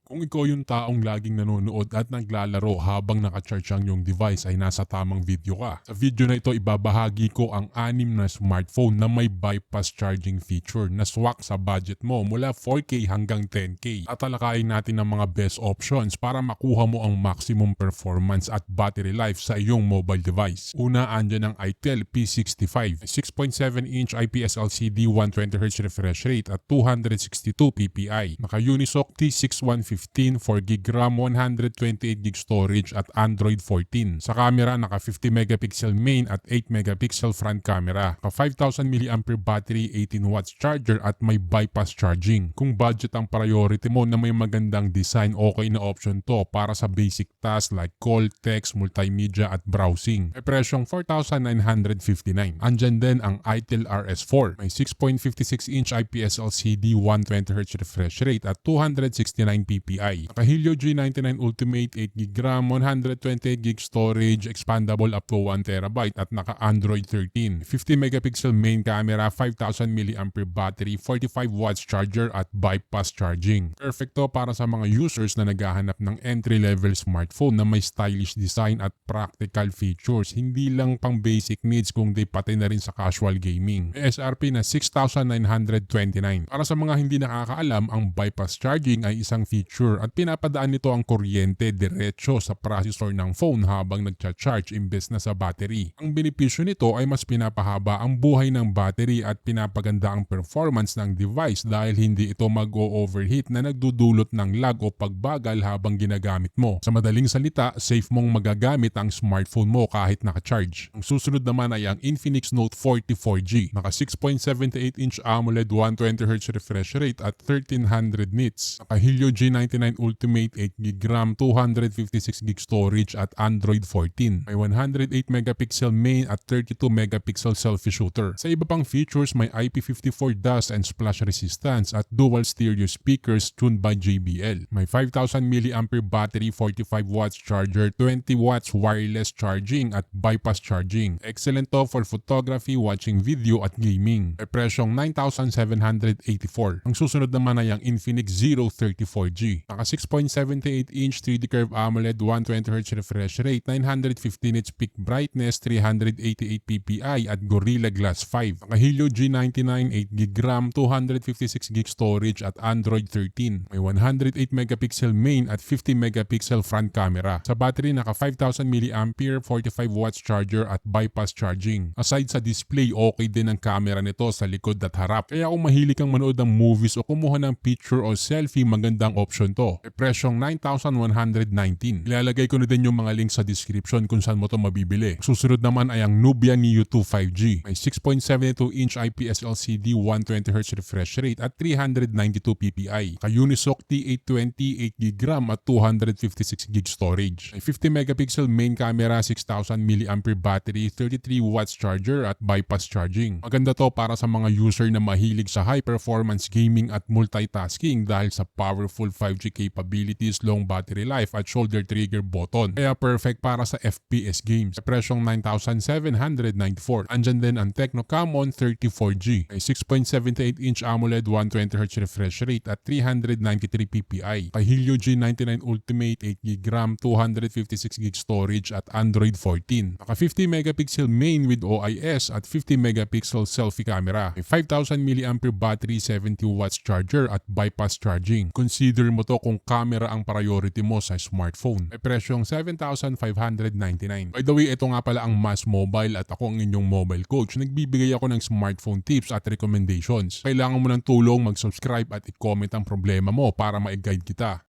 Kung ikaw yung taong laging nanonood at naglalaro habang nakacharge ang iyong device ay nasa tamang video ka. Sa video na ito ibabahagi ko ang 6 na smartphone na may bypass charging feature na swak sa budget mo mula 4K hanggang 10K. Tatalakayin natin ang mga best options para makuha mo ang maximum performance at battery life sa iyong mobile device. Una, andyan ang Itel P65, 6.7-inch IPS LCD 120Hz refresh rate at 262 ppi. Naka-Unisoc T6115 4GB RAM, 128GB storage at Android 14. Sa camera, naka 50 megapixel main at 8 megapixel front camera. Naka 5000 mAh battery, 18 watts charger at may bypass charging. Kung budget ang priority mo na may magandang design, okay na option to para sa basic tasks like call, text, multimedia at browsing. May presyong 4,959. Andyan din ang Itel RS4. May 6.56-inch IPS LCD 120Hz refresh rate at 269 ppi. Naka Helio G99 Ultimate, 8GB RAM, 128GB storage, expandable up to 1TB at naka Android 13. 50 megapixel main camera, 5000 mAh battery, 45 watts charger at bypass charging. Perfecto para sa mga users na naghahanap ng entry-level smartphone na may stylish design at practical features. Hindi lang pang basic needs kundi pati na rin sa casual gaming. May SRP na 6,929. Para sa mga hindi nakakaalam, ang bypass charging ay isang feature at pinapadaan nito ang kuryente diretso sa processor ng phone habang nagcha-charge imbes na sa battery. Ang benepisyo nito ay mas pinapahaba ang buhay ng battery at pinapaganda ang performance ng device dahil hindi ito mag-o-overheat na nagdudulot ng lag o pagbagal habang ginagamit mo. Sa madaling salita, safe mong magagamit ang smartphone mo kahit naka-charge. Ang susunod naman ay ang Infinix Note 40 4G. Naka 6.78-inch AMOLED 120Hz refresh rate at 1300 nits. Naka Helio G99 Ultimate, 8GB RAM, 256GB storage at Android 14. May 108 megapixel main at 32 megapixel selfie shooter. Sa iba pang features, may IP54 dust and splash resistance at dual stereo speakers tuned by JBL. May 5000 mAh battery, 45 watts charger, 20 watts wireless charging at bypass charging. Excellent to for photography, watching video at gaming. May presyong 9,784. Ang susunod naman ay ang Infinix Zero 34G. Naka 6.78-inch 3D curve AMOLED 120Hz refresh rate, 950 nits peak brightness, 388 ppi at Gorilla Glass 5. Naka Helio G99 8GB RAM, 256GB storage at Android 13. May 108 megapixel main at 50 megapixel front camera. Sa battery, naka 5000 mAh 45 watts charger at bypass charging. Aside sa display, okay din ang camera nito sa likod at harap. Kaya kung mahilig kang manood ng movies o kumuha ng picture o selfie, magandang option to. May presyong 9,119. Ilalagay ko na din yung mga link sa description kung saan mo to mabibili. Susunod naman ay ang Nubia Neo 2 5G. May 6.72-inch IPS LCD 120Hz refresh rate at 392 ppi. Ka-Unisoc T820 8GB RAM at 256GB storage. May 50 megapixel main camera, 6,000 mAh battery, 33 watts charger at bypass charging. Maganda to para sa mga user na mahilig sa high performance gaming at multitasking dahil sa powerful 5G capabilities, long battery life at shoulder trigger button. Kaya perfect para sa FPS games. Sa presyong 9,794. Andyan din ang Tecno Camon 34G. May 6.78-inch AMOLED 120Hz refresh rate at 393 ppi. Kay Helio G99 Ultimate, 8GB RAM, 256GB storage at Android 14. Naka 50 megapixel main with OIS at 50 megapixel selfie camera. May 5,000 mAh battery, 70 watts charger at bypass charging. Consider mo to kung camera ang priority mo sa smartphone. May presyong 7,599. By the way, ito nga pala ang Mas Mobile at ako ang inyong mobile coach. Nagbibigay ako ng smartphone tips at recommendations. Kailangan mo ng tulong, mag-subscribe at i-comment ang problema mo para ma-guide kita.